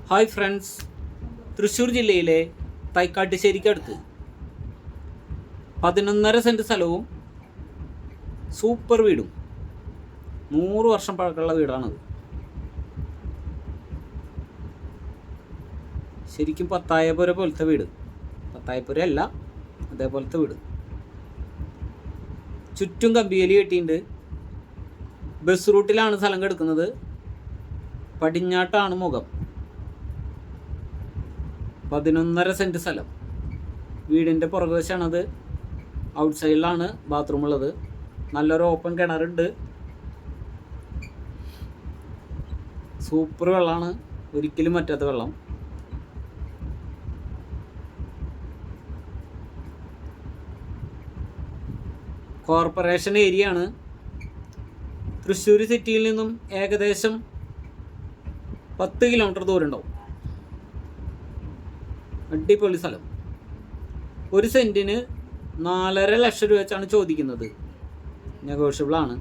Hi friends, Thrissur ജില്ലയിലെ തൈക്കാട്ടുശ്ശേരിക്കടുത്ത് 11.5 cent സ്ഥലവും super വീടും 100 വർഷം പഴക്കമുള്ള വീടാണത്. ശരിക്കും പത്തായപ്പുര പോലത്തെ വീട്, പത്തായപ്പുര അല്ല, അതേപോലത്തെ വീട്. ചുറ്റും കമ്പിവേലി കെട്ടിയിട്ടുണ്ട്. ബസ് റൂട്ടിലാണ് സ്ഥലം കിടക്കുന്നത്. പടിഞ്ഞാട്ടാണ് മുഖം. 11.5 സെൻറ്റ് സ്ഥലം. വീടിൻ്റെ പുറകുവശമാണത്. ഔട്ട് സൈഡിലാണ് ബാത്റൂം ഉള്ളത്. നല്ലൊരു ഓപ്പൺ കിണറുണ്ട്. സൂപ്പർ വെള്ളമാണ്, ഒരിക്കലും പറ്റാത്ത വെള്ളം. കോർപ്പറേഷൻ ഏരിയ ആണ്. തൃശ്ശൂർ സിറ്റിയിൽ നിന്നും ഏകദേശം 10 കിലോമീറ്റർ ദൂരം ഉണ്ടാവും. അടിപൊളി സ്ഥലം. 1 സെൻറ്റിന് 4.5 ലക്ഷം രൂപ വെച്ചാണ് ചോദിക്കുന്നത്. നെഗോഷ്യബിളാണ്.